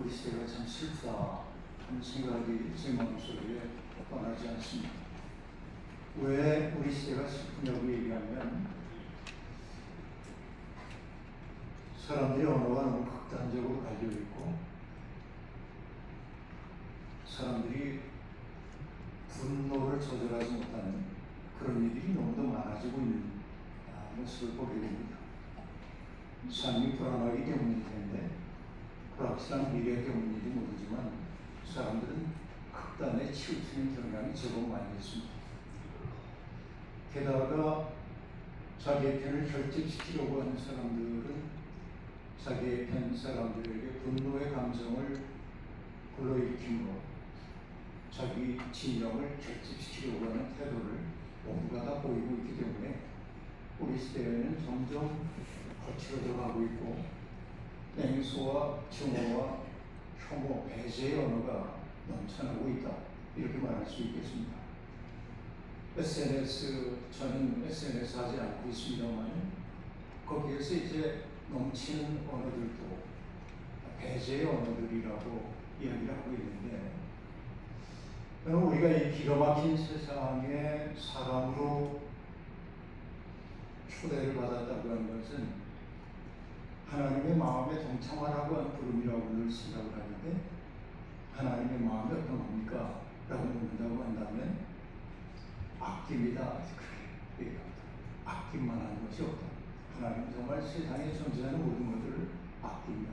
우리 시대가 참 슬프다 하는 생각이 제 마음속에 떠나지 않습니다. 왜 우리 시대가 슬프냐고 얘기하면 사람들의 언어가 너무 극단적으로 갈려있고 사람들이 분노를 조절하지 못하는 그런 일들이 너무도 많아지고 있는 모습을 보게 됩니다. 삶이 불안하기 때문일 텐데 불확실한 미래 때문인지 모르지만 사람들은 극단에 치우치는 경향이 제법 많이 있습니다. 게다가 자기의 편을 결집시키려고 하는 사람들은 자기의 편 사람들에게 분노의 감정을 불러일으킴으로 자기 진영을 결집시키려고 하는 태도를 모두가 다 보이고 있기 때문에 우리 시대에는 점점 거칠어져 가고 있고 냉소와 증오와 혐오, 배제의 언어가 넘쳐나고 있다, 이렇게 말할 수 있겠습니다. 저는 SNS 하지 않고 있습니다만 거기에서 이제 넘치는 언어들도 배제의 언어들이라고 이야기를 하고 있는데, 우리가 이 기가 막힌 세상에 사람으로 초대를 받았다고 하는 것은 하나님의 마음에 동참하라고 하는 부름이라고 늘 생각을 하는데, 하나님의 마음이 어떤 겁니까? 라고 묻는다고 한다면 아낌이다, 그렇게 얘기합니다. 아낌만 하는 것이 없다. 하나님은 정말 세상에 존재하는 모든 것들을 아낍니다.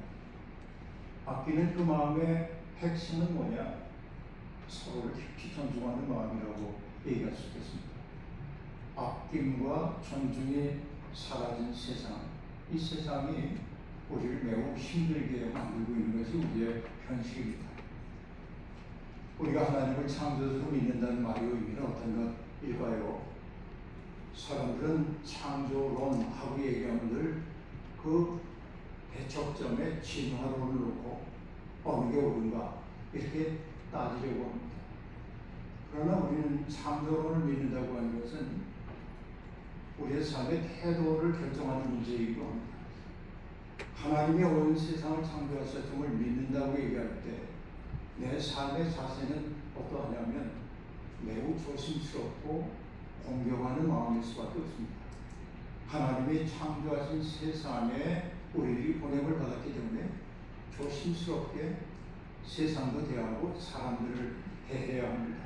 아끼는 그 마음의 핵심은 뭐냐? 서로를 깊이 존중하는 마음이라고 얘기할 수 있겠습니다. 아낌과 존중이 사라진 세상, 이 세상이 우리를 매우 힘들게 만들고 있는 것이 우리의 현실입니다. 우리가 하나님을 창조주로 믿는다는 말의 의미는 어떤 것일까요? 사람들은 창조론하고 얘기하면 늘 그 대척점에 진화론을 놓고 어느 게 옳은가 이렇게 따지려고 합니다. 그러나 우리는 창조론을 믿는다고 하는 것은 우리의 삶의 태도를 결정하는 문제이기도 합니다. 하나님이 온 세상을 창조하셨음을 믿는다고 얘기할 때 내 삶의 자세는 어떠하냐면 매우 조심스럽고 공경하는 마음일 수밖에 없습니다. 하나님이 창조하신 세상에 우리들이 보냄을 받았기 때문에 조심스럽게 세상도 대하고 사람들을 대해야 합니다.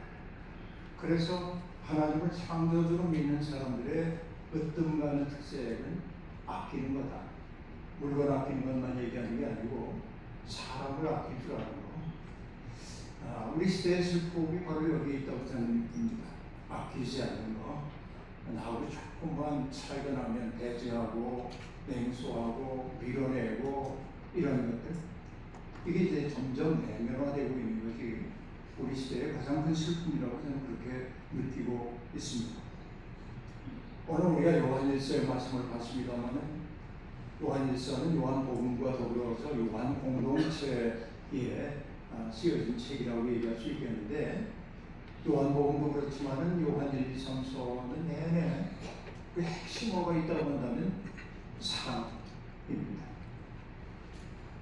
그래서 하나님을 창조주로 믿는 사람들의 으뜸가는 특색은 아끼는 거다. 물건 아끼는 것만 얘기하는 게 아니고 사람을 아낄 줄 아는 거. 우리 시대의 슬픔이 바로 여기에 있다고 저는 느낍니다. 아끼지 않는 거. 나하고 조금만 차이가 나면 배제하고 냉소하고 밀어내고 이런 것들. 이게 이제 점점 내면화되고 있는 것이 우리 시대의 가장 큰 슬픔이라고 저는 그렇게 느끼고 있습니다. 오늘 우리가 요한일서의 말씀을 봤습니다만 요한일서는 요한복음과 더불어서 요한 공동체에 쓰여진 책이라고 얘기할 수 있겠는데, 요한복음도 그렇지만은 요한 1, 2, 3서는 내내 그 핵심어가 있다고 한다면 사랑입니다.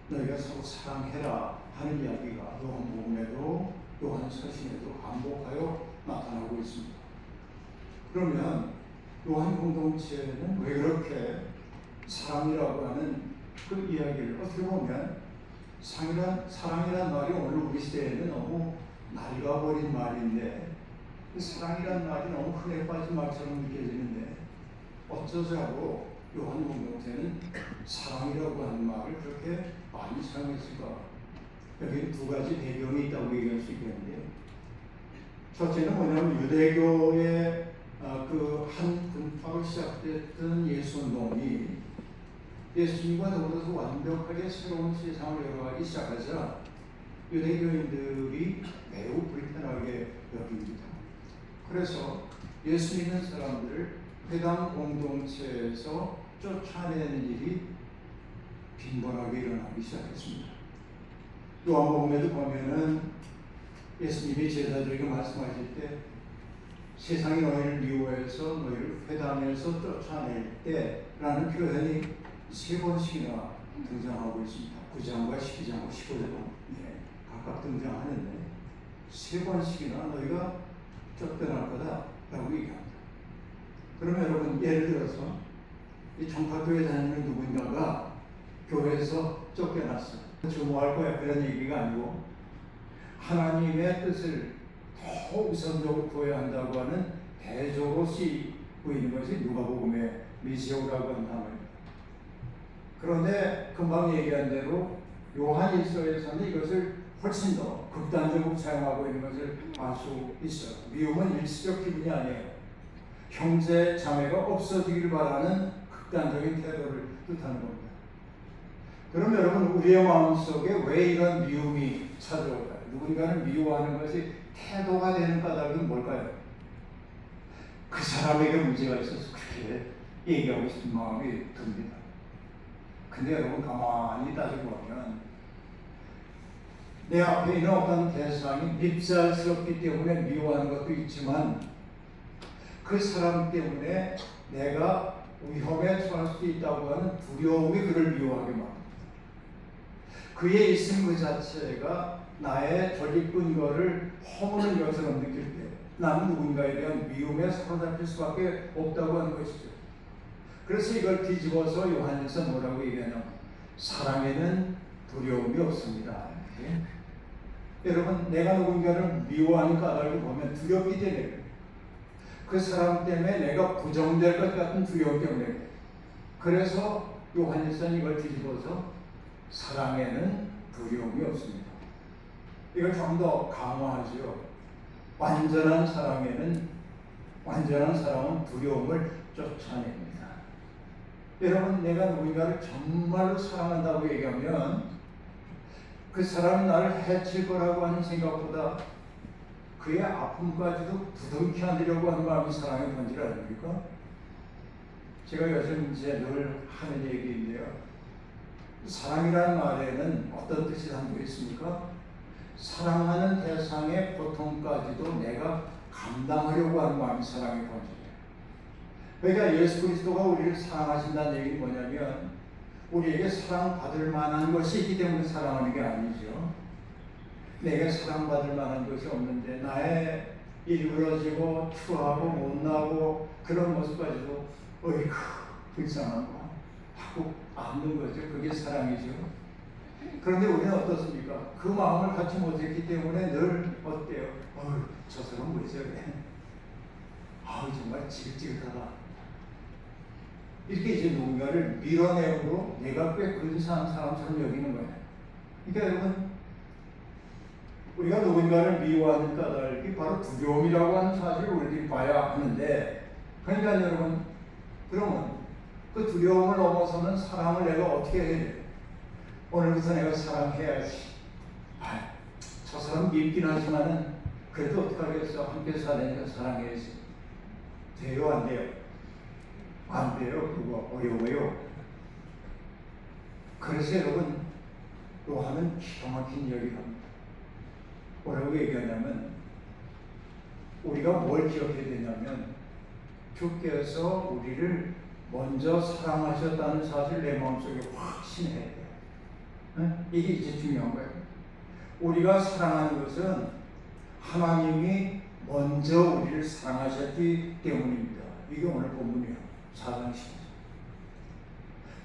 너희가 서로 사랑해라 하는 이야기가 요한복음에도 요한서신에도 반복하여 나타나고 있습니다. 그러면 요한 공동체는 왜 그렇게 사랑이라고 하는 그 이야기를, 어떻게 보면 사랑이란 말이 오늘 우리 시대에는 너무 낡아버린 말인데, 사랑이란 말이 너무 흔해 빠진 말처럼 느껴지는데 어쩌자고 요한 공동체는 사랑이라고 하는 말을 그렇게 많이 사용했을까? 여기 두 가지 배경이 있다고 얘기할 수 있겠는데요. 첫째는 뭐냐면 유대교의 그 한 분파로 시작됐던 예수운동이 예수님과 더불어서 완벽하게 새로운 세상을 열어가기 시작하자 유대교인들이 매우 불편하게 여깁니다. 그래서 예수 믿는 사람들을 회당 공동체에서 쫓아내는 일이 빈번하게 일어나기 시작했습니다. 요한복음에도 보면은 예수님이 제자들에게 말씀하실 때 세상이 너희를 미워해서 너희를 회당에서 쫓아낼 때라는 표현이 3번씩이나 등장하고 있습니다. 9장과 12장과 15장 각각 등장하는데 3번씩이나 너희가 쫓겨날 거다라고 얘기합니다. 그러면 여러분 예를 들어서 이 종파교회 다니는 누군가가 교회에서 쫓겨났어. 주목할 거야 그런 얘기가 아니고 하나님의 뜻을 더 우선적으로 구해야 한다고 하는 대조로 쓰이고 있는 것이 누가복음의 미세오라고 하는 단어입니다. 그런데 금방 얘기한 대로 요한일서에서는 이것을 훨씬 더 극단적으로 사용하고 있는 것을 알 수 있어요. 미움은 일시적 기분이 아니에요. 형제 자매가 없어지기를 바라는 극단적인 태도를 뜻하는 겁니다. 그럼 여러분 우리의 마음속에 왜 이런 미움이 찾아올까요? 누군가를 미워하는 것이 태도가 되는 까닭은 뭘까요? 그 사람에게 문제가 있어서 그렇게 얘기하고 싶은 마음이 듭니다. 근데 여러분 가만히 따지고 보면 내 앞에 있는 어떤 대상이 밉살스럽기 때문에 미워하는 것도 있지만 그 사람 때문에 내가 위험에 처할 수도 있다고 하는 두려움이 그를 미워하게 만듭니다. 그의 있음 그 자체가 나의 전립 근거를 허무는 것처럼 느낄 때 나는 누군가에 대한 미움에 사로잡힐 수밖에 없다고 하는 것이죠. 그래서 이걸 뒤집어서 요한에서 뭐라고 얘기하냐면 사랑에는 두려움이 없습니다. 네? 여러분 내가 누군가를 미워하는 까닭을 보면 두렵기 때문에 그 사람 때문에 내가 부정될 것 같은 두려움 때문에 그래서 요한일서는 이걸 뒤집어서 사랑에는 두려움이 없습니다. 이걸 좀 더 강화하죠. 완전한 사랑은 두려움을 쫓아냅니다. 여러분 내가 누군가를 정말로 사랑한다고 얘기하면 그 사람이 나를 해칠 거라고 하는 생각보다 그의 아픔까지도 부둥켜 안으려고 하는 마음이 사랑의 본질 아닙니까? 제가 요즘 이제 늘 하는 얘기인데요. 사랑이라는 말에는 어떤 뜻이 담겨 있습니까? 사랑하는 대상의 고통까지도 내가 감당하려고 하는 마음이 사랑의 본질이에요. 그러니까 예수 그리스도가 우리를 사랑하신다는 얘기는 뭐냐면 우리에게 사랑받을 만한 것이 있기 때문에 사랑하는 게 아니죠. 내게 사랑받을 만한 것이 없는데 나의 일그러지고 추하고 못나고 그런 모습까지도 어이구 불쌍한 거 하고 안는 거죠. 그게 사랑이죠. 그런데 우리는 어떻습니까? 그 마음을 갖지 못했기 때문에 늘 어때요? 저 사람 왜 저래? 정말 지긋지긋하다. 이렇게 이제 누군가를 밀어내므로 내가 꽤 근사한 사람처럼 여기는 거예요. 그러니까 여러분 우리가 누군가를 미워하는 까닭이 바로 두려움이라고 하는 사실을 우리들이 봐야 하는데 그러니까 여러분 그러면 그 두려움을 넘어서는 사랑을 내가 어떻게 해야 돼요? 오늘부터 내가 사랑해야지. 저 사람 밉긴 하지만은 그래도 어떡하겠어. 함께 살아내니까 사랑해야지. 돼요 안 돼요? 안 돼요. 그거 어려워요. 그래서 여러분 요한은 기가 막힌 이야기를 합니다. 뭐라고 얘기하냐면 우리가 뭘 기억해야 되냐면 주께서 우리를 먼저 사랑하셨다는 사실을 내 마음속에 확신해야 돼요. 네? 이게 이제 중요한 거예요. 우리가 사랑하는 것은 하나님이 먼저 우리를 사랑하셨기 때문입니다. 이게 오늘 본문이에요. 4장 10절.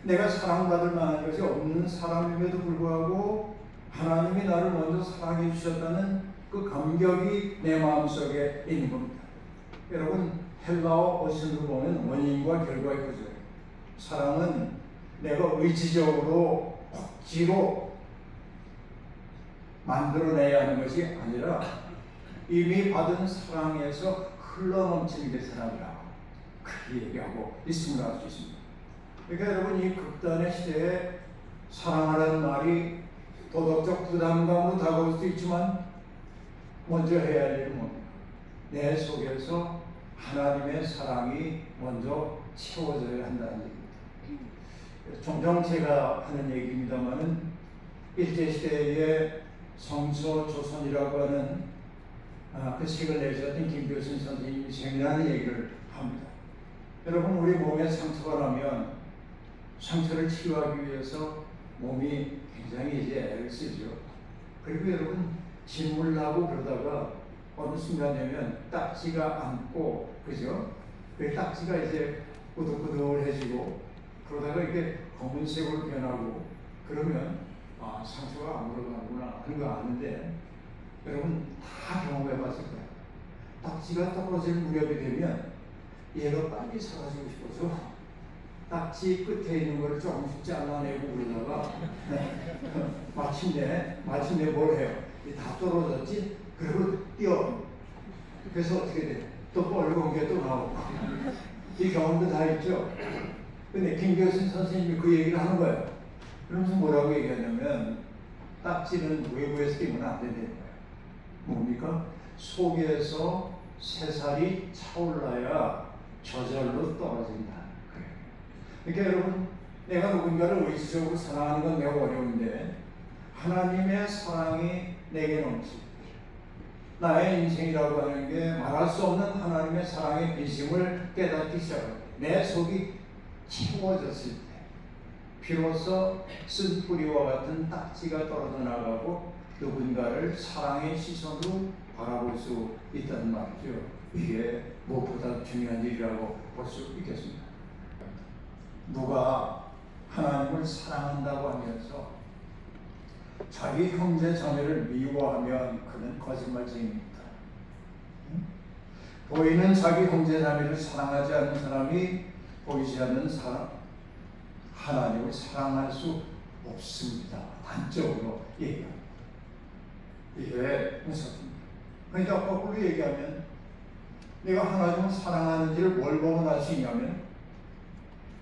내가 사랑받을 만한 것이 없는 사람임에도 불구하고 하나님이 나를 먼저 사랑해 주셨다는 그 감격이 내 마음속에 있는 겁니다. 여러분 헬라어 어신으로 보면 원인과 결과의 구조예요. 사랑은 내가 의지적으로 억지로 만들어내야 하는 것이 아니라 이미 받은 사랑에서 흘러넘치는 게 사랑이라고 그렇게 얘기하고 있음을 알 수 있습니다. 그러니까 여러분 이 극단의 시대에 사랑하라는 말이 도덕적 부담감으로 다가올 수 있지만 먼저 해야 할 일은 뭡니까? 내 속에서 하나님의 사랑이 먼저 채워져야 한다는 얘기입니다. 종종 제가 하는 얘기입니다만은 일제시대의 성서조선이라고 하는 그 책을 내셨던 김교순 선생님이 재미나는 얘기를 합니다. 여러분 우리 몸에 상처가 나면 상처를 치유하기 위해서 몸이 굉장히 이제 애를 쓰죠. 그리고 여러분 진물 나고 그러다가 어느 순간 되면 딱지가 앉고, 그죠? 그 딱지가 이제 꾸덕꾸덕해지고 그러다가 이게 검은색으로 변하고 그러면 상처가 안 물어가는구나 하는 거 아는데, 여러분 다 경험해 봤을 거예요. 딱지가 떨어질 무렵이 되면 얘가 빨리 사라지고 싶어서 딱지 끝에 있는 걸 조금씩 잘라내고 그러다가 마침내 뭘 해요? 다 떨어졌지? 그리고 뛰어. 그래서 어떻게 돼? 또 빨간 게 또 나오고. 이 경험도 다 있죠? 근데 김교신 선생님이 그 얘기를 하는 거예요. 그러면서 뭐라고 얘기하냐면, 딱지는 외부에서 끼면 안 된다는 거예요. 뭡니까? 속에서 새살이 차올라야 저절로 떨어진다. 그러니까 여러분, 내가 누군가를 의지적으로 사랑하는 건 매우 어려운데, 하나님의 사랑이 내게 넘칠 때, 나의 인생이라고 하는 게 말할 수 없는 하나님의 사랑의 비심을 깨닫기 시작할 때, 내 속이 채워졌을 때, 비로소 쓴 뿌리와 같은 딱지가 떨어져 나가고 누군가를 사랑의 시선으로 바라볼 수 있다는 말이죠. 이게 무엇보다 중요한 일이라고 볼 수 있겠습니다. 누가 하나님을 사랑한다고 하면서 자기 형제 자매를 미워하면 그는 거짓말쟁이입니다. 보이는 자기 형제 자매를 사랑하지 않는 사람이 보이지 않는 하나님을 사랑할 수 없습니다. 단적으로 얘기합니다. 이게 무섭습니다. 그러니까 거꾸로 얘기하면, 내가 하나님을 사랑하는지를 뭘 보면 알 수 있냐면,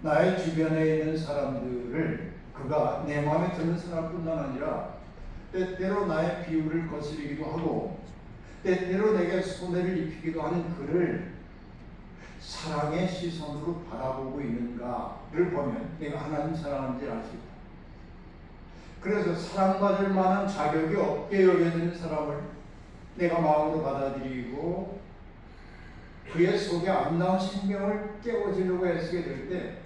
나의 주변에 있는 사람들을, 그가 내 마음에 드는 사람뿐만 아니라 때때로 나의 비유를 거스르기도 하고 때때로 내게 손해를 입히기도 하는 그를 사랑의 시선으로 바라보고 있는가를 보면 내가 하나님 사랑하는지 알 수 있다. 그래서 사랑받을 만한 자격이 없게 여겨지는 사람을 내가 마음으로 받아들이고 그의 속에 아름다운 생명을 깨워주려고 애쓰게 될 때,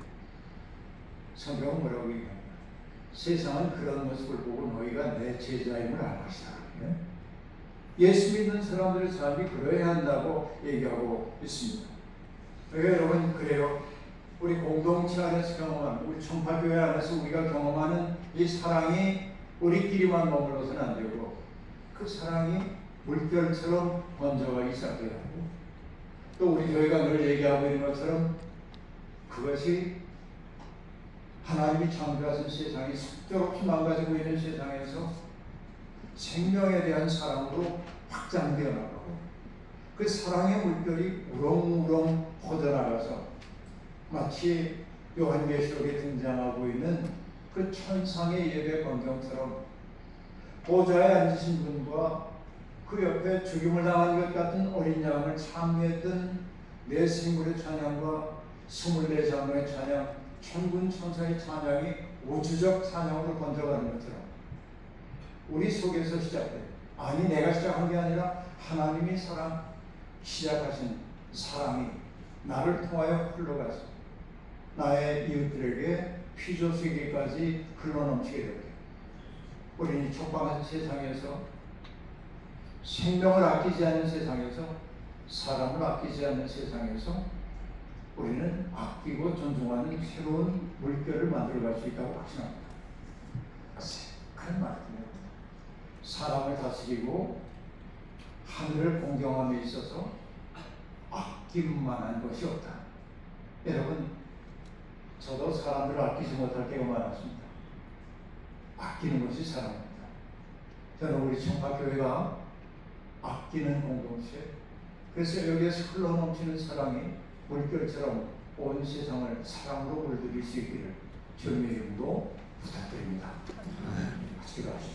성경은 뭐라고 얘기합니까? 세상은 그런 모습을 보고 너희가 내 제자임을 알 것이다. 예수 믿는 사람들의 삶이 그러해야 한다고 얘기하고 있습니다. 여러분, 그래요. 우리 공동체 안에서 경험하는, 우리 청파교회 안에서 우리가 경험하는 이 사랑이 우리끼리만 머물러서는 안 되고, 그 사랑이 물결처럼 번져가기 시작해야 하고, 또 우리 교회가 늘 얘기하고 있는 것처럼 그것이 하나님이 창조하신 세상이 속도롭게 망가지고 있는 세상에서 생명에 대한 사랑으로 확장되어 나가고, 그 사랑의 물결이 우렁우렁 퍼져나가서 마치 요한계시록에 등장하고 있는 그 천상의 예배 광경처럼 보좌에 앉으신 분과 그 옆에 죽임을 당한 것 같은 어린 양을 참여했던 네 생물의 찬양과 24장로의 찬양, 천군 천사의 찬양이 우주적 찬양으로 번져가는 것처럼 우리 속에서 시작돼. 아니, 내가 시작한 게 아니라 하나님이 시작하신 사랑이 나를 통하여 흘러가서 나의 이웃들에게 피조세계까지 흘러넘치게 되게, 우리는 촉박한 세상에서, 생명을 아끼지 않는 세상에서, 사람을 아끼지 않는 세상에서 우리는 아끼고 존중하는 새로운 물결을 만들어갈 수 있다고 확신합니다. 그런 말이에요. 사람을 다스리고 하늘을 공경함에 있어서 아낌만한 것이 없다. 여러분, 저도 사람들을 아끼지 못할 때가 많았습니다. 아끼는 것이 사랑입니다. 저는 우리 청파교회가 아끼는 공동체, 그래서 여기에서 흘러넘치는 사랑이 물결처럼 온 세상을 사랑으로 물들일 수 있기를 주님의 이름으로 부탁드립니다. 같이 기도하시죠.